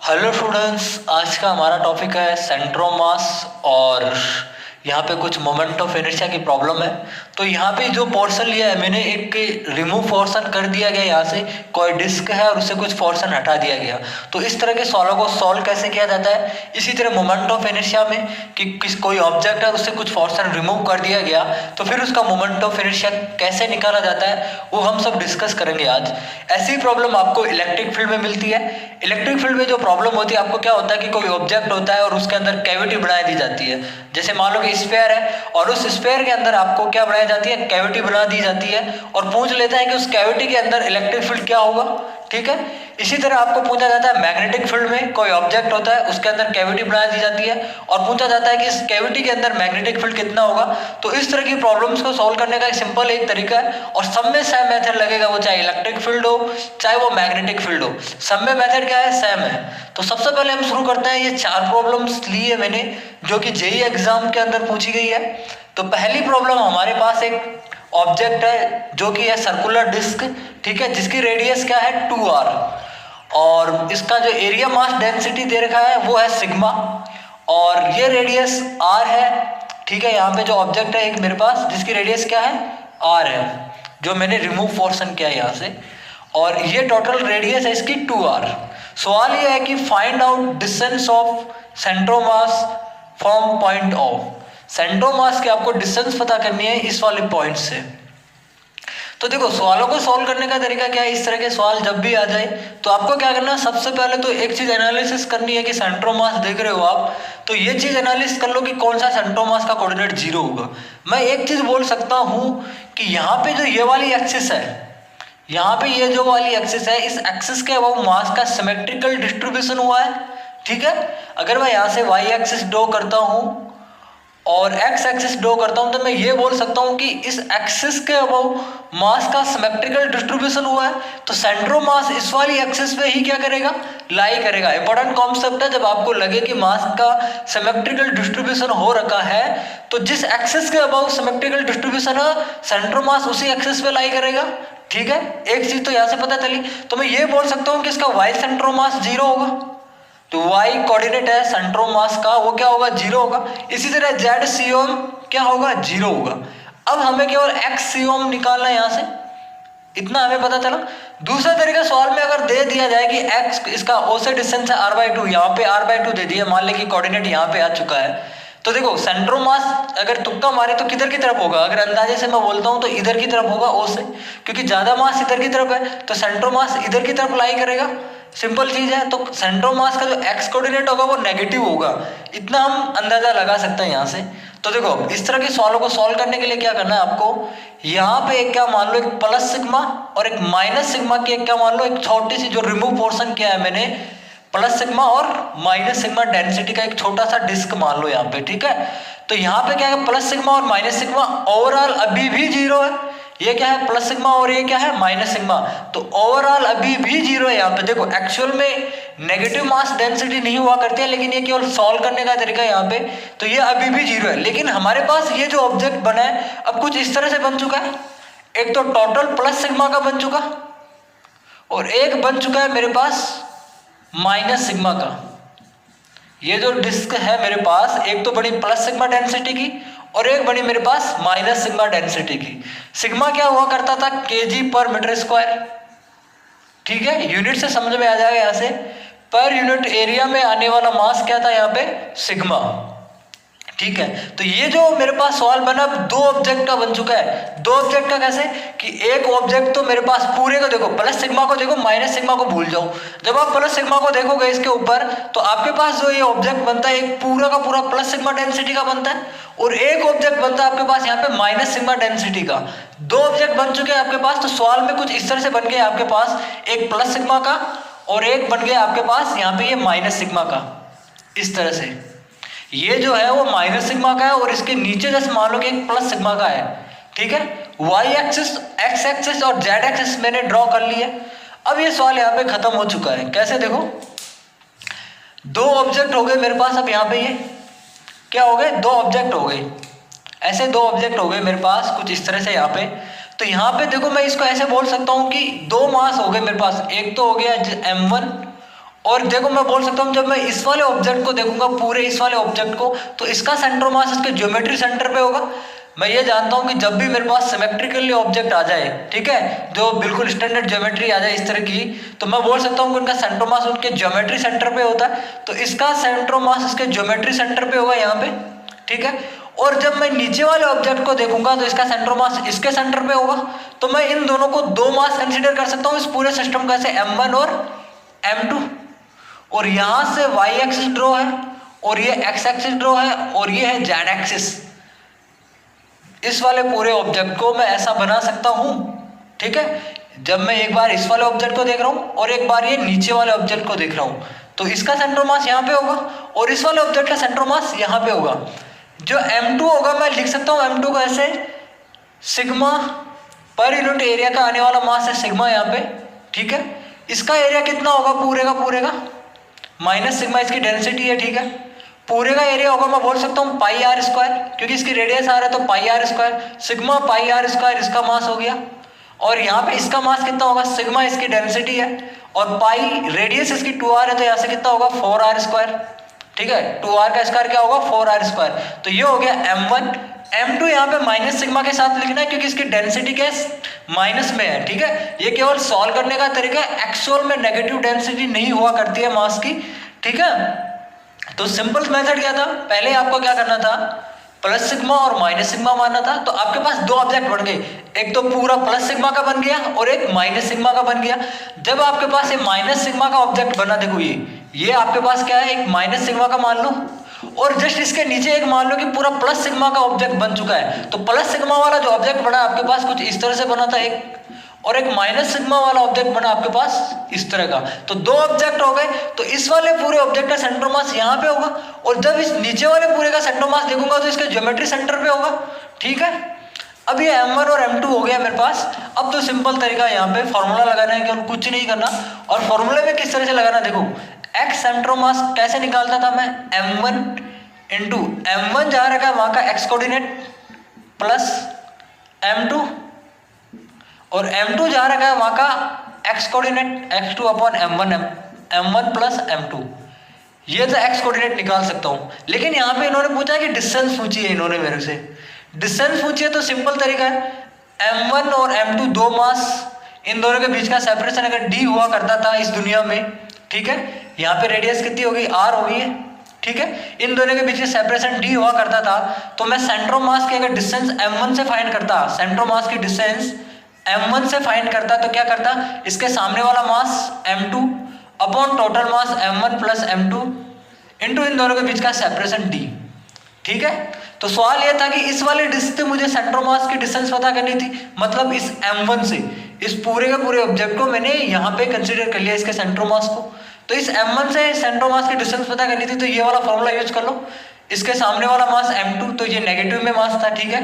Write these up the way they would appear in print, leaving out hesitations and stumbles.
Hello students, आज का हमारा टॉपिक है सेंट्रोमास और यहाँ पे कुछ मोमेंट ऑफ इनर्शिया की प्रॉब्लम है। तो यहाँ पे जो पोर्शन लिया है मैंने, एक रिमूव पोर्शन कर दिया गया, यहाँ से कोई डिस्क है और उससे कुछ पोर्शन हटा दिया गया। तो इस तरह के सवालों को सॉल्व कैसे किया जाता है, इसी तरह मोमेंट ऑफ इनर्शिया में कि कोई ऑब्जेक्ट है उससे कुछ पोर्शन रिमूव कर दिया गया तो फिर उसका मोमेंट ऑफ इनर्शिया कैसे निकाला जाता है वो हम सब डिस्कस करेंगे आज। ऐसी प्रॉब्लम आपको इलेक्ट्रिक फील्ड में मिलती है। इलेक्ट्रिक फील्ड में जो प्रॉब्लम होती है, आपको क्या होता है कि कोई ऑब्जेक्ट होता है और उसके अंदर कैविटी बना दी जाती है। जैसे मान लो कि स्फीयर है और उस स्फीयर के अंदर आपको क्या बनाई जाती है, कैविटी बना दी जाती है और पूछ लेता है कि उस कैविटी के अंदर इलेक्ट्रिक फील्ड क्या होगा। ठीक है, इसी तरह आपको पूछा जाता है मैग्नेटिक फील्ड में कोई ऑब्जेक्ट होता है उसके अंदर कैविटी बना दी जाती है और पूछा जाता है कि इस कैविटी के अंदर मैग्नेटिक फील्ड कितना होगा। तो इस तरह की प्रॉब्लम्स को सॉल्व करने का एक सिंपल एक तरीका है और सब में सेम मेथड लगेगा, वो चाहे इलेक्ट्रिक फील्ड हो चाहे वो मैग्नेटिक फील्ड हो, सब में मेथड क्या है, सेम है। तो सबसे पहले हम शुरू करते हैं। ये 4 प्रॉब्लम्स ली है मैंने जो कि जेईई एग्जाम के अंदर पूछी गई है। तो पहली प्रॉब्लम हमारे पास एक ऑब्जेक्ट है जो कि है सर्कुलर डिस्क, ठीक है, जिसकी रेडियस क्या है 2r और इसका जो एरिया मास डेंसिटी दे रखा है वो है सिग्मा और ये रेडियस r है। ठीक है, यहाँ पे जो ऑब्जेक्ट है एक मेरे पास जिसकी रेडियस क्या है r है, जो मैंने रिमूव पोर्शन किया है यहाँ से, और ये टोटल रेडियस है इसकी 2r। सवाल ये है कि find out distance of centre of mass from point of. Centre of mass की आपको डिस्टेंस पता करनी है इस वाले पॉइंट से। तो देखो, सवालों को सॉल्व करने का तरीका क्या है, इस तरह के सवाल जब भी आ जाए तो आपको क्या करना है, सबसे पहले तो एक चीज एनालिसिस करनी है कि सेंट्रोमास देख रहे हो आप, तो ये चीज एनालिसिस कर लो कि कौन सा सेंट्रोमास का कोऑर्डिनेट 0 होगा। मैं एक चीज बोल सकता हूं कि यहाँ पे जो ये वाली एक्सिस है, यहाँ पे ये जो वाली एक्सिस है, इस एक्सिस के अबाउट मास का सिमेट्रिकल डिस्ट्रीब्यूशन हुआ है। ठीक है, अगर मैं यहाँ से वाई एक्सिस ड्रॉ करता हूँ और एक्स एक्सिस ड्रॉ करता हूं तो मैं ये बोल सकता हूं कि इस एक्सिस के अबाउट मास का सिमेट्रिकल डिस्ट्रीब्यूशन हुआ है। तो सेंट्रोमास इस वाली एक्सिस पे ही क्या करेगा, लाई करेगा। इंपॉर्टेंट कॉन्सेप्ट है, जब आपको लगे कि मास का सिमेट्रिकल डिस्ट्रीब्यूशन हो रखा है तो जिस एक्सिस के अबाउट सिमेट्रिकल डिस्ट्रीब्यूशन है सेंट्रोमास उसी एक्सिस पे लाई करेगा। ठीक है, एक चीज तो यहां से पता चली। तो मैं ये बोल सकता हूं कि इसका वाई सेंट्रोमास 0 होगा, तो y कोऑर्डिनेट है सेंट्रोमास का, वो क्या होगा 0 होगा। इसी तरह z सीओम क्या होगा 0 होगा। अब हमें केवल x सीओम निकालना है यहाँ से, इतना हमें पता चला। दूसरा तरीका, सवाल में अगर दे दिया जाए कि x इसका o से डिस्टेंस है r/2, यहाँ पे r/2 दे दिया, मान ले कि कोऑर्डिनेट यहाँ पे आ चुका है। तो देखो, सेंट्रोमास अगर तुक्का मारे तो किधर की तरफ होगा, अगर अंदाजे से मैं बोलता हूँ तो इधर की तरफ होगा o से, क्योंकि ज्यादा मास इधर की तरफ है तो सेंट्रोमास इधर की तरफ लाई करेगा। सिंपल चीज है। तो सेंट्रोमास का जो एक्स कोऑर्डिनेट होगा वो नेगेटिव होगा, इतना हम अंदाजा लगा सकते हैं यहाँ से। तो देखो, इस तरह के सवालों को सॉल्व करने के लिए क्या करना है आपको, यहाँ पे एक क्या मान लो, एक प्लस सिग्मा और एक माइनस सिग्मा की एक क्या मान लो, एक छोटी सी जो रिमूव पोर्शन किया है मैंने, प्लस सिग्मा और माइनस सिग्मा डेंसिटी का एक छोटा सा डिस्क मान लो यहाँ पे। ठीक है, तो यहाँ पे क्या है, प्लस सिग्मा और माइनस सिग्मा, ओवरऑल अभी भी 0 है। ये क्या है, प्लस सिग्मा और ये क्या है, माइनस सिग्मा, तो ओवरऑल अभी भी 0 है यहाँ पे। देखो, एक्चुअल में नेगेटिव मास डेंसिटी नहीं हुआ करती है, लेकिन ये केवल सॉल्व करने का तरीका है यहाँ पे। तो ये अभी भी 0 है, लेकिन हमारे पास ये जो ऑब्जेक्ट बना है अब कुछ इस तरह से बन चुका है। एक तो टोटल प्लस सिग्मा का बन चुका और एक बन चुका है मेरे पास माइनस सिग्मा का। ये जो डिस्क है मेरे पास, एक तो बड़ी प्लस सिग्मा डेंसिटी की और एक बड़ी मेरे पास माइनस सिग्मा डेंसिटी की। सिग्मा क्या हुआ करता था, kg/m²। ठीक है, यूनिट से समझ में आ जाएगा यहाँ से। पर यूनिट एरिया में आने वाला मास क्या था यहाँ पे, सिग्मा। ठीक है, तो ये जो मेरे पास सवाल बना 2 ऑब्जेक्ट का बन चुका है। 2 ऑब्जेक्ट का कैसे कि एक ऑब्जेक्ट तो मेरे पास पूरे को देखो, प्लस सिग्मा को देखो, माइनस सिग्मा को भूल जाओ। जब आप प्लस सिग्मा को देखोगे इसके ऊपर तो आपके पास जो ये ऑब्जेक्ट बनता है एक पूरा का पूरा प्लस सिग्मा डेंसिटी का बनता है और एक ऑब्जेक्ट बनता है आपके पास यहाँ पे माइनस सिग्मा डेंसिटी का। 2 ऑब्जेक्ट बन चुके हैं आपके पास। तो सवाल में कुछ इस तरह से बन गया आपके पास, एक प्लस सिग्मा का और एक बन गया आपके पास यहाँ पे ये माइनस सिग्मा का। इस तरह से ये जो है वो माइनस सिग्मा का है और इसके नीचे जैसे मान लो कि एक प्लस सिग्मा का है। ठीक है, वाई एक्सिस, एक्स एक्सिस और जेड एक्सिस मैंने ड्रॉ कर ली है। अब ये सवाल यहाँ पे खत्म हो चुका है। कैसे, देखो 2 ऑब्जेक्ट हो गए मेरे पास। अब यहाँ पे ये क्या हो गए, 2 ऑब्जेक्ट हो गए, ऐसे 2 ऑब्जेक्ट हो गए मेरे पास कुछ इस तरह से यहाँ पे। तो यहाँ पे देखो, मैं इसको ऐसे बोल सकता हूँ कि 2 मास हो गए मेरे पास, एक तो हो गया m1 और देखो मैं बोल सकता हूँ जब मैं इस वाले ऑब्जेक्ट को देखूंगा, पूरे इस वाले ऑब्जेक्ट को, तो इसका सेंटर ऑफ मास इसके ज्योमेट्री सेंटर पे होगा। मैं ये जानता हूँ कि जब भी मेरे पास सिमेट्रिकली ऑब्जेक्ट आ जाए, ठीक है, जो बिल्कुल स्टैंडर्ड ज्योमेट्री आ जाए इस तरह की, तो मैं बोल सकता हूँ कि उनका सेंटर ऑफ मास उनके ज्योमेट्री सेंटर पे होता है। तो इसका सेंटर ऑफ मास इसके ज्योमेट्री सेंटर पे होगा यहाँ पे, ठीक है। और जब मैं नीचे वाले ऑब्जेक्ट को देखूंगा तो इसका सेंटर ऑफ मास इसके सेंटर पे होगा। तो मैं इन दोनों को दो मास कंसीडर कर सकता हूँ इस पूरे सिस्टम का, ऐसे m1 और m2। और यहां से y एक्सिस ड्रॉ है, और ये x एक्सिस ड्रॉ है, और ये है z एक्सिस। इस वाले पूरे ऑब्जेक्ट को मैं ऐसा बना सकता हूं, ठीक है। जब मैं एक बार इस वाले ऑब्जेक्ट को देख रहा हूं और एक बार ये नीचे वाले ऑब्जेक्ट को देख रहा हूं, तो इसका सेंटर मास यहाँ पे होगा और इस वाले ऑब्जेक्ट का सेंटर मास यहाँ पे होगा। जो m2 होगा मैं लिख सकता हूँ m2 को ऐसे, सिग्मा पर यूनिट एरिया का आने वाला मास है सिग्मा यहाँ पे, ठीक है। इसका एरिया कितना होगा पूरे का माइनस सिग्मा इसकी डेंसिटी है, ठीक है। पूरे का एरिया होगा मैं बोल सकता हूँ पाई आर स्क्वायर, क्योंकि इसकी रेडियस आ रहा है तो pi r square, sigma pi r square इसका मास हो गया। और यहाँ पे इसका मास कितना होगा, सिग्मा इसकी डेंसिटी है और पाई रेडियस इसकी 2r है, तो यहाँ से कितना होगा 4r स्क्वायर, ठीक है। 2r का स्क्वायर क्या होगा 4r स्क्वायर। तो ये हो गया m1। m2 यहाँ पे माइनस सिग्मा के साथ लिखना है क्योंकि इसकी डेंसिटी के माइनस में है, ठीक है। ये केवल सॉल्व करने का तरीका है, एक्चुअल में नेगेटिव डेंसिटी नहीं हुआ करती है मास की, ठीक है। तो सिंपल मेथड क्या था, पहले आपको क्या करना था, प्लस सिग्मा और माइनस सिग्मा मानना था। तो आपके पास दो ऑब्जेक्ट बन गए, एक तो पूरा प्लस सिग्मा का बन गया और एक माइनस सिग्मा का बन गया। जब आपके पास ये माइनस सिग्मा का ऑब्जेक्ट बना, देखो ये आपके पास क्या है, एक माइनस सिग्मा का मान लो, और जस्ट इसके नीचे एक मान लो कि पूरा प्लस सिग्मा का ऑब्जेक्ट बन चुका है। तो प्लस सिग्मा वाला जो ऑब्जेक्ट बना आपके पास कुछ इस तरह से बना था एक, और एक माइनस सिग्मा वाला ऑब्जेक्ट बना आपके पास इस तरह का। तो दो ऑब्जेक्ट हो गए। तो इस वाले पूरे ऑब्जेक्ट का सेंटर मास यहाँ पे होगा, और जब इस नीचे वाले पूरे का सेंटर मास देखूंगा तो इसके ज्योमेट्री सेंटर पे होगा, ठीक है। अब ये m1 और m2 हो गया मेरे पास। अब तो सिंपल तरीका है यहाँ पे फॉर्मूला लगाना है, कि कुछ नहीं करना। और फॉर्मूले में किस तरह से लगाना, देखो x सेंटर मास कैसे निकालता था मैं, m1 इंटू m1 जहाँ रखा है वहाँ का x कोऑर्डिनेट प्लस m2, और m2 जहाँ रखा है वहाँ का x coordinate x2 upon m1 plus m2। ये तो x कोऑर्डिनेट निकाल सकता हूँ। लेकिन यहाँ पे इन्होंने पूछा है कि डिस्टेंस पूछी है इन्होंने मेरे से, डिस्टेंस पूछी है। तो सिंपल तरीका है, m1 और m2 दो मास, इन दोनों के बीच का सेपरेशन अगर d हुआ करता था इस दुनिया में, ठीक है, यहाँ पे रेडियस कितनी होगी r हो गई है, ठीक है। इन दोनों के बीच का सेपरेशन d हुआ करता था, तो मैं सेंटर ऑफ मास की अगर डिस्टेंस m1 से फाइंड करता, सेंटर ऑफ मास की डिस्टेंस m1 से फाइंड करता, तो क्या करता, इसके सामने वाला mass m2 upon total mass m1 plus m2 into इन दोनों के बीच का सेपरेशन d, ठीक है। तो सवाल यह था कि इस वाले डिस्क से मुझे सेंटर मास की डिस्टेंस पता करनी थी, मतलब इस m1 से इस पूरे के पूरे ऑब्जेक्ट को मैंने यहाँ पे कंसीडर कर लिया इसके सेंटर मास को। तो इस m1 से सेंटर मास की डिस्टेंस पता करनी थी, तो ये वाला फॉर्मूला यूज कर लो। इसके सामने वाला मास m2, तो ये नेगेटिव में मास था, ठीक है।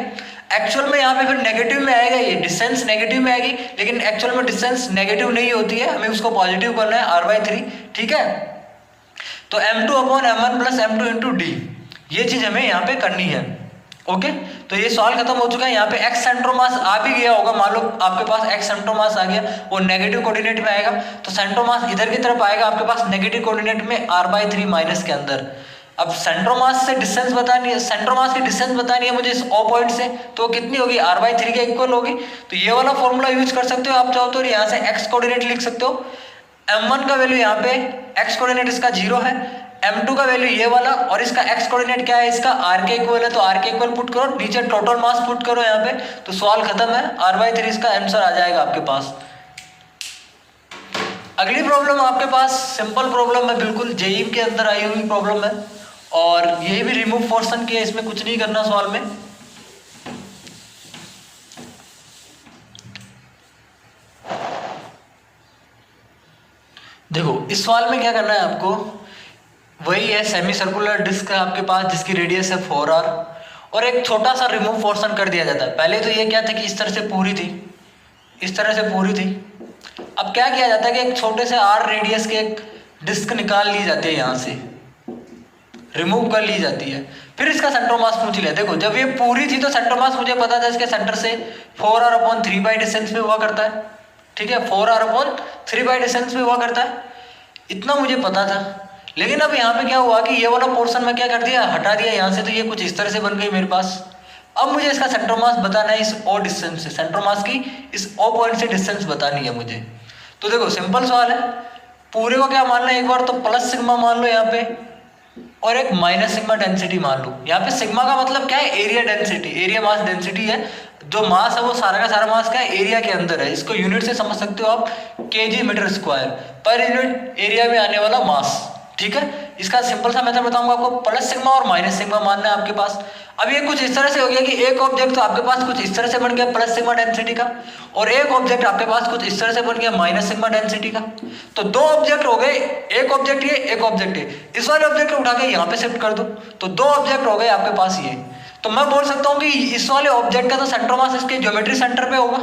एक्चुअल में यहाँ पे फिर नेगेटिव में आएगा, ये डिस्टेंस नेगेटिव में आएगी, लेकिन एक्चुअल में डिस्टेंस नेगेटिव नहीं होती है, हमें उसको पॉजिटिव करना है r/3, ठीक है। तो m2 upon m1 plus m2 into D, ये चीज हमें यहाँ पे करनी है, ओके। तो ये सवाल खत्म हो चुका है। यहाँ पे x सेंटर मास आ भी गया होगा, मान लो आपके पास x सेंटर मास आ गया, वो नेगेटिव कोऑर्डिनेट में आएगा, तो सेंटर मास इधर की तरफ आएगा आपके पास नेगेटिव कोऑर्डिनेट में r/3 माइनस के अंदर। अब सेंटर मास से डिस्टेंस बतानी है, सेंटर मास की डिस्टेंस बतानी है मुझे इस O पॉइंट से, तो कितनी होगी r/3 के इक्वल होगी। तो ये वाला फॉर्मूला यूज कर सकते हो आप चाहो तो, यहाँ से x कोऑर्डिनेट लिख सकते हो। m1 का वैल्यू यहाँ पे x कोऑर्डिनेट इसका 0 है, m2 का वैल्यू ये वाला, और इसका x कोऑर्डिनेट क्या है, इसका r के इक्वल है, तो r के इक्वल पुट करो, नीचे टोटल मास पुट करो यहाँ पे, तो सवाल खत्म है, r/3 इसका आंसर आ जाएगा आपके पास। अगली प्रॉब्लम आपके पास सिंपल प्रॉब्लम है, बिल्कुल जेईई के अंदर आई हुई प्रॉब्लम है, और यही भी रिमूव पोर्शन की है, इसमें कुछ नहीं करना सवाल में। देखो इस सवाल में क्या करना है आपको, वही है, सेमी सर्कुलर डिस्क है आपके पास जिसकी रेडियस है 4r, और एक छोटा सा रिमूव पोर्शन कर दिया जाता है। पहले तो ये क्या था कि इस तरह से पूरी थी, इस तरह से पूरी थी। अब क्या किया जाता है कि एक छोटे से r रेडियस के एक डिस्क निकाल ली जाती है, यहाँ से रिमूव कर ली जाती है, फिर इसका सेंटर मास पूछ लिया। देखो जब ये पूरी थी तो सेंटर मास मुझे पता था इसके सेंटर से 4r अपॉन 3 बाई डिस्टेंस में हुआ करता है, ठीक है, 4r अपॉन 3 बाई डिस्टेंस में हुआ करता है। इतना मुझे पता था। लेकिन अब यहाँ पे क्या हुआ कि ये वाला पोर्शन में क्या कर दिया, हटा दिया यहाँ से, तो ये कुछ इस तरह से बन गई मेरे पास। अब मुझे इसका सेंटर मास बताना है इस ओ डिस्टेंस से, सेंटर मास की इस ओ पॉइंट से डिस्टेंस बतानी है मुझे। तो देखो सिंपल सवाल है, पूरे को क्या मान लो एक बार तो प्लस सिग्मा मान लो यहाँ पे, और एक माइनस सिग्मा डेंसिटी मान लो। यहाँ पे सिग्मा का मतलब क्या है, area density, area mass density है। जो मास है वो सारा का सारा मास क्या है, एरिया के अंदर है। इसको यूनिट से समझ सकते हो आप, केजी मीटर स्क्वायर पर यूनिट एरिया में आने वाला मास। ठीक है, इसका सिंपल सा मेथड बताऊंगा आपको, प्लस सिग्मा और माइनस सिग्मा मानना है आपके पास। अब ये कुछ इस तरह से हो गया कि एक ऑब्जेक्ट तो आपके पास कुछ इस तरह से बन गया प्लस सिग्मा डेंसिटी का, और एक ऑब्जेक्ट आपके पास कुछ इस तरह से बन गया माइनस सिग्मा डेंसिटी का। तो दो ऑब्जेक्ट हो गए, एक ऑब्जेक्ट ये, एक ऑब्जेक्ट ये। इस वाले ऑब्जेक्ट को उठा के यहाँ पे शिफ्ट कर दो, तो दो ऑब्जेक्ट हो गए आपके पास ये। तो मैं बोल सकता हूँ कि इस वाले ऑब्जेक्ट का तो सेंटर मास इसके ज्योमेट्री सेंटर पे होगा।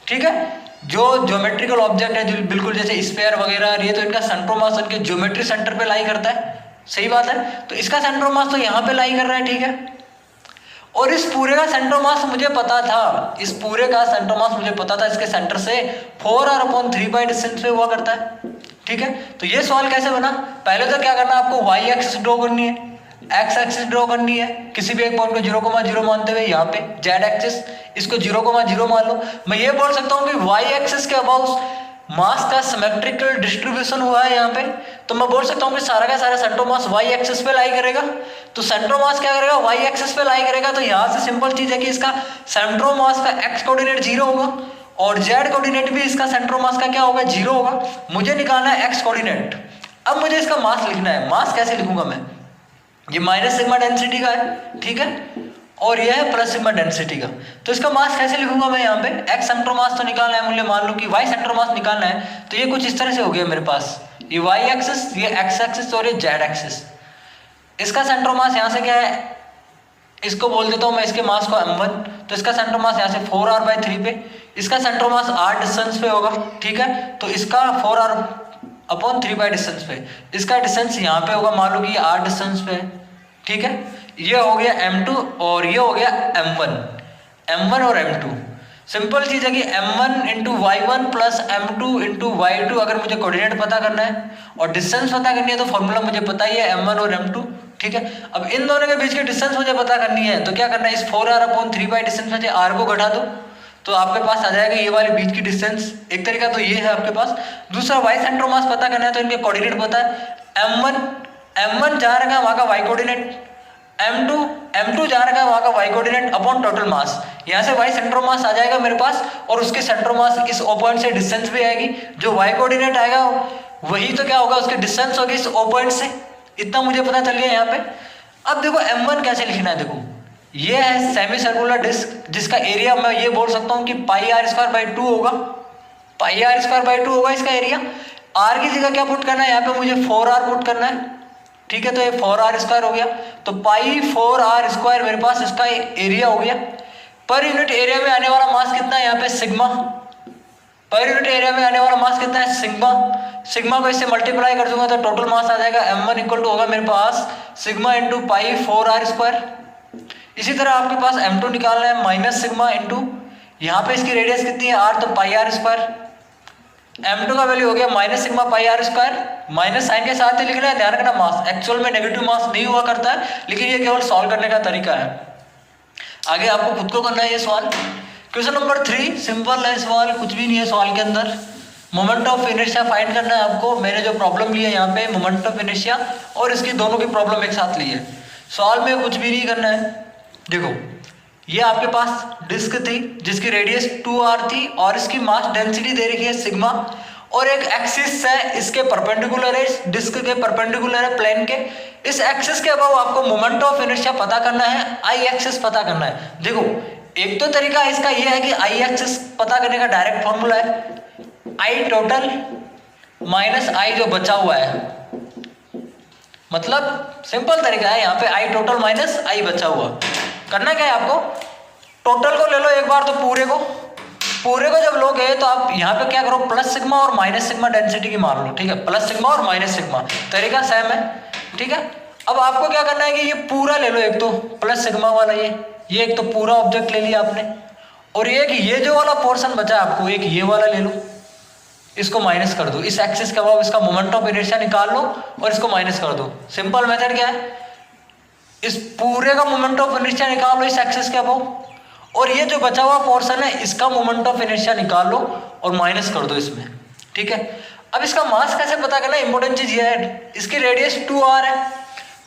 ठीक है, जो ज्योमेट्रिकल ऑब्जेक्ट है जो बिल्कुल जैसे स्फीयर वगैरह, ये तो इनका सेंटर मास इनके ज्योमेट्री सेंटर पे लाई करता है। सही बात है, तो इसका सेंटर मास तो यहाँ पे लाई कर रहा है। ठीक है, और इस पूरे का सेंटर मास मुझे पता था, इस पूरे का सेंटर मास मुझे पता था, इसके सेंटर से 4r/3 डिस्टेंस पे हुआ करता है। ठीक है, तो ये सवाल कैसे बना, पहले तो क्या करना आपको, वाई एक्सिस ड्रॉ करनी है, एक्स एक्सिस ड्रॉ करनी है, किसी भी एक पॉइंट को 0,0 मानते हुए यहाँ पे जेड एक्सिस इसको 0,0 मान लो। मैं ये बोल सकता हूँ कि वाई एक्सिस के अबाउट मास का सिमेट्रिकल डिस्ट्रीब्यूशन हुआ है यहाँ पे, तो मैं बोल सकता हूँ कि सारा का सारा सेंटर मास वाई एक्सिस पे लाई करेगा। तो सेंटर मास क्या करेगा, वाई एक्सिस पे लाई करेगा। तो यहाँ से सिंपल चीज है कि इसका सेंटर मास का एक्स कोऑर्डिनेट 0 होगा, और जेड कोऑर्डिनेट भी इसका सेंटर मास का क्या होगा, 0 होगा। मुझे निकालना है एक्स कोऑर्डिनेट। अब मुझे इसका मास लिखना है, मास कैसे लिखूंगा मैं, ये माइनस सिग्मा डेंसिटी का है। ठीक है, और ये है प्लस सिग्मा डेंसिटी का। तो इसका मास कैसे लिखूंगा मैं, यहाँ पे एक्स सेंटर मास तो निकालना है मुझे, मान लो कि वाई सेंटर मास निकालना है। तो ये कुछ इस तरह से हो गया मेरे पास, ये वाई एक्सिस, ये एक्स एक्सिस और ये जेड एक्सिस। इसका सेंटर मास यहाँ से क्या है, इसको बोल देता हूँ मैं इसके मास को m1। तो इसका सेंटर मास यहाँ से 4r/3 पे, इसका सेंटर मास r डिस्टेंस पे होगा। ठीक है, तो इसका 4r/3 डिस्टेंस पे, इसका डिस्टेंस यहाँ पे होगा, मान लो कि ये r डिस्टेंस पे है। ठीक है, ये हो गया m2 और ये हो गया m1 और m2। सिंपल चीज है कि m1 into y1 plus m2 into y2 अगर मुझे कोऑर्डिनेट पता करना है और डिस्टेंस पता करनी है तो फॉर्मूला मुझे पता ही है m1 और m2। ठीक है, अब इन दोनों के बीच की डिस्टेंस मुझे पता करनी है, तो क्या करना है, इस 4r/3 डिस्टेंस में से r को घटा दो, तो आपके पास आ जाएगा ये वाली बीच की डिस्टेंस। एक तरीका तो ये है आपके पास। दूसरा y सेंटर मास पता करना है, तो इनके कोऑर्डिनेट पता है, m1 जा रहा है वहाँ का y कोऑर्डिनेट, m2 जा रहा है वहाँ का y कोऑर्डिनेट अपॉन टोटल मास। यहाँ से y सेंटर मास आ जाएगा मेरे पास, और उसके सेंटर मास इस ओ पॉइंट से डिस्टेंस भी आएगी, जो y कोऑर्डिनेट आएगा वही तो क्या होगा, उसकी डिस्टेंस होगी इस ओ पॉइंट से। इतना मुझे पता चल गया यहाँ पे। अब देखो m1 कैसे लिखना है, देखो ये है सेमी सर्कुलर डिस्क जिसका एरिया मैं ये बोल सकता हूँ कि πr² होगा, πr² होगा इसका एरिया। r की जगह क्या पुट करना है, यहाँ पे मुझे 4r पुट करना है। ठीक है, तो ये 4r² हो गया, तो π4r² मेरे पास इसका एरिया हो गया। पर यूनिट एरिया में आने वाला मास कितना है, यहाँ पे सिग्मा, पर यूनिट एरिया में आने वाला मास कितना है, सिग्मा। सिग्मा को इससे मल्टीप्लाई कर दूंगा तो टोटल मास आ जाएगा m1 इक्वल टू होगा मेरे पास सिग्मा इंटू π4r²। इसी तरह आपके पास m2 निकालना है, माइनस सिग्मा इंटू यहाँ पे इसकी रेडियस कितनी है r, तो πr²। m2 का वैल्यू हो गया minus sigma πr², minus sign के साथ ही लिखना है, ध्यान रखना मास एक्चुअल में नेगेटिव मास नहीं हुआ करता है, लेकिन ये केवल सॉल्व करने का तरीका है। आगे आपको खुद को करना है ये सवाल। क्वेश्चन नंबर 3 सिंपल है सवाल, कुछ भी नहीं है सवाल के अंदर। मोमेंट ऑफ इनर्शिया फाइंड करना है आपको। मैंने जो प्रॉब्लम ली है यहाँ पे मोमेंट ऑफ इनर्शिया और इसकी दोनों की प्रॉब्लम एक साथ ली है। सवाल में कुछ भी नहीं करना है। देखो ये आपके पास डिस्क थी जिसकी रेडियस 2r थी और इसकी मास डेंसिटी दे रखी है सिग्मा, और एक एक्सिस है इसके परपेंडिकुलर है, इस डिस्क के परपेंडिकुलर है प्लेन के। इस एक्सिस के अबाव आपको मोमेंट ऑफ इनर्शिया पता करना है, आई एक्सिस पता करना है। देखो एक तो तरीका इसका यह है कि आई एक्सिस पता करने का डायरेक्ट फॉर्मूला है आई टोटल माइनस आई जो बचा हुआ है, मतलब सिंपल तरीका है, यहाँ पे आई टोटल माइनस आई बचा हुआ। करना क्या है आपको, टोटल को ले लो एक बार, तो पूरे को जब लोगे तो आप यहाँ पे क्या करो, प्लस सिग्मा और माइनस सिग्मा डेंसिटी की मान लो। ठीक है, प्लस सिग्मा और माइनस सिग्मा तरीका सेम है। ठीक है, अब आपको क्या करना है कि ये पूरा ले लो, एक तो प्लस सिग्मा वाला ये एक तो पूरा ऑब्जेक्ट ले लिया आपने, और एक ये जो वाला पोर्शन बचा आपको एक ये वाला ले लो, इसको माइनस कर दो, इस एक्सिस के अबाव इसका मोमेंट ऑफ इनर्शिया निकाल लो और इसको माइनस कर दो। सिंपल मेथड क्या है, इस पूरे का मोमेंट ऑफ इनर्शिया निकाल लो इस एक्सिस के अबाव, और ये जो बचा हुआ पोर्शन है इसका मोमेंट ऑफ इनर्शिया निकाल लो और माइनस कर दो इसमें। ठीक है, अब इसका मास कैसे पता करना, इंपॉर्टेंट चीज ये है, इसकी रेडियस 2r है,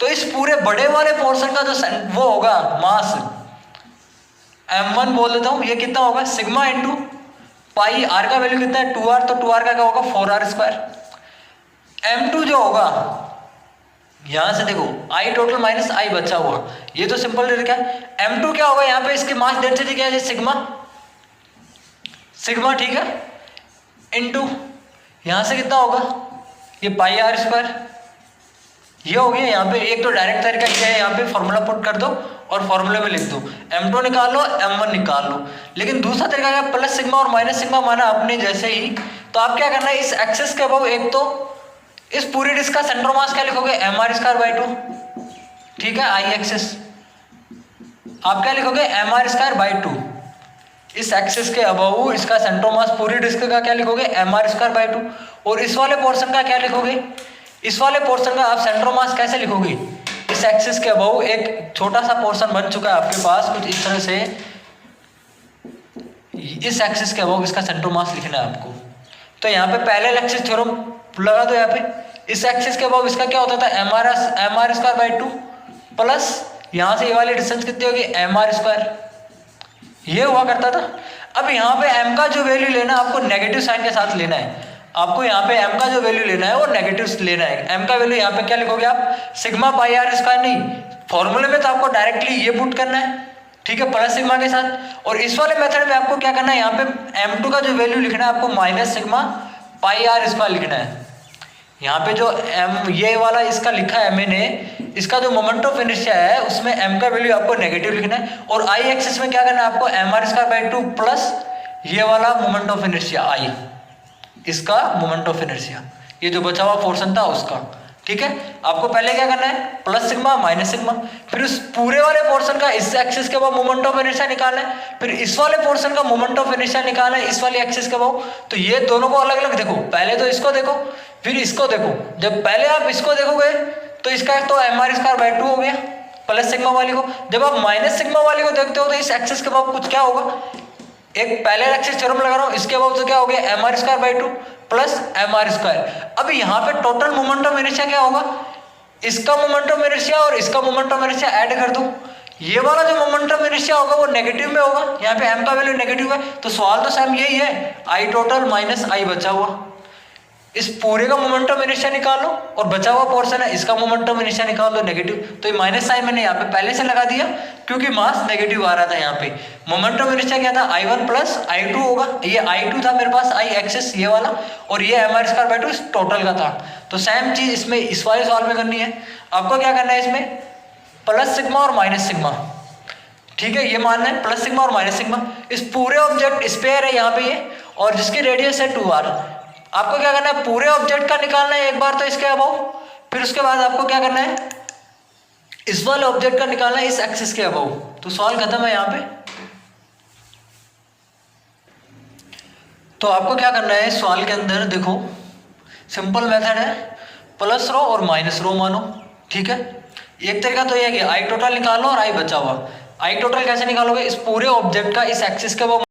तो इस पूरे बड़े वाले पोर्शन का जो वो होगा मास m1 बोल देता हूं, ये कितना होगा सिग्मा इंटू पाई, r का वैल्यू कितना है 2r, तो 2r का क्या होगा 4r²। m2 जो होगा यहां से देखो I टोटल माइनस I बचा हुआ, ये तो सिंपल लिखा है। m2 क्या होगा, यहाँ पे इसकी मास डेंसिटी क्या है सिग्मा, ठीक है, इंटू यहां से कितना होगा ये पाई r², ये हो गया। यहाँ पे एक तो डायरेक्ट तरीका क्या है, यहाँ पे फॉर्मूला पुट कर दो और फॉर्मूले में लिख दो m2 निकाल लो m1 निकाल लो। लेकिन दूसरा तरीका क्या, प्लस सिग्मा और माइनस सिग्मा माना आपने जैसे ही, तो आप क्या करना है इस एक्सिस के अबाव एक तो इस पूरी डिस्क का सेंटर मास क्या लिखोगे mr²/2, ठीक है, आई एक्सिस आप क्या लिखोगे mr²/2, इस एक्सिस के अबाव इसका सेंटर मास पूरी डिस्क का क्या लिखोगे mr²/2, और इस वाले पोर्शन का क्या लिखोगे, इस वाले पोर्शन का आप सेंटर मास कैसे लिखोगे, इस एक्सिस के अबाव एक छोटा सा पोर्शन बन चुका है आपके पास कुछ इस तरह से, इस एक्सिस के अबाव इसका सेंटर मास लिखना है आपको। तो यहाँ पे पहले एक्सिस थ्योरम लगा दो, यहाँ पे इस एक्सिस के अबाव इसका क्या होता था mr²/2 प्लस यहाँ से ये वाली डिस्टेंस कितनी होगी mr², ये हुआ करता था। अब यहाँ पे m का जो वैल्यू लेना है आपको नेगेटिव साइन के साथ लेना है, आपको यहाँ पे m का जो वैल्यू लेना है वो नेगेटिव लेना है। m का वैल्यू यहाँ पे क्या लिखोगे आप सिग्मा पाई r², नहीं फॉर्मूले में तो आपको डायरेक्टली ये पुट करना है, ठीक है, प्लस सिग्मा के साथ। और इस वाले मेथड में आपको क्या करना है, यहाँ पे m2 का जो वैल्यू लिखना है आपको माइनस सिग्मा पाई r² लिखना है। यहाँ पे जो m ये वाला इसका लिखा है मैंने, इसका जो मोमेंट ऑफ इनर्शिया है उसमें m का वैल्यू आपको नेगेटिव लिखना है, और I एक्सिस में क्या करना है आपको mr²/2 प्लस ये वाला मोमेंट ऑफ इनर्शिया I, इसका मोमेंट ऑफ इनर्शिया, ये जो बचा हुआ पोर्शन था उसका। ठीक है, आपको पहले क्या करना है प्लस सिग्मा माइनस सिग्मा, फिर उस पूरे वाले पोर्शन का इस एक्सिस के अबाव मोमेंट ऑफ इनर्शिया निकालना है, फिर इस वाले पोर्शन का मोमेंट ऑफ इनर्शिया निकालना है इस वाली एक्सिस के अबाव। तो ये दोनों को अलग अलग देखो, पहले तो इसको देखो फिर इसको देखो। जब पहले आप इसको देखोगे तो इसका तो mr²/2 हो गया प्लस सिग्मा वाली को, जब आप माइनस सिग्मा वाली को देखते हो तो इस एक्सिस के अबाव कुछ क्या होगा, एक पहले एक्सिस थ्योरम लगा रहा हूं, इसके अबाव तो क्या हो गया mr²/2 प्लस mr²। अब यहाँ पे टोटल मोमेंट ऑफ इनर्शिया क्या होगा, इसका मोमेंट ऑफ इनर्शिया और इसका मोमेंट ऑफ इनर्शिया ऐड कर दो, ये वाला जो मोमेंट ऑफ इनर्शिया होगा वो नेगेटिव में होगा, यहाँ पे m का वैल्यू नेगेटिव है, तो सवाल तो सेम यही है, I टोटल माइनस I बचा हुआ, इस पूरे का मोमेंट ऑफ इनर्शिया निकाल लो और बचा हुआ पोर्शन है इसका मोमेंट ऑफ इनर्शिया निकाल दो नेगेटिव। तो ये माइनस साइन मैंने यहाँ पे पहले से लगा दिया क्योंकि मास नेगेटिव आ रहा था। यहाँ पे मोमेंट ऑफ इनर्शिया क्या था I1 प्लस I2 होगा, ये I2 था मेरे पास I एक्सिस ये वाला, और ये mr²/2 इस टोटल का था। तो सेम चीज इसमें इस वाले सवाल में करनी है, आपको क्या करना है इसमें प्लस सिग्मा और माइनस सिग्मा, ठीक है, ये मानना है प्लस सिग्मा और माइनस सिग्मा। इस पूरे ऑब्जेक्ट स्पेयर है यहाँ पे ये, और जिसकी रेडियस है 2r, आपको क्या करना है पूरे ऑब्जेक्ट का निकालना है एक बार तो इसके अबाव, फिर उसके बाद आपको क्या करना है इस वाले ऑब्जेक्ट का निकालना है इस एक्सिस के अबाव। तो सवाल खत्म है यहाँ पे। तो आपको क्या करना है सवाल के अंदर देखो सिंपल मेथड है, प्लस रो और माइनस रो मानो, ठीक है। एक तरीका तो यह है कि I टोटल निकालो और I बचा हुआ। I टोटल कैसे निकालोगे, इस पूरे ऑब्जेक्ट का इस एक्सिस के अबाव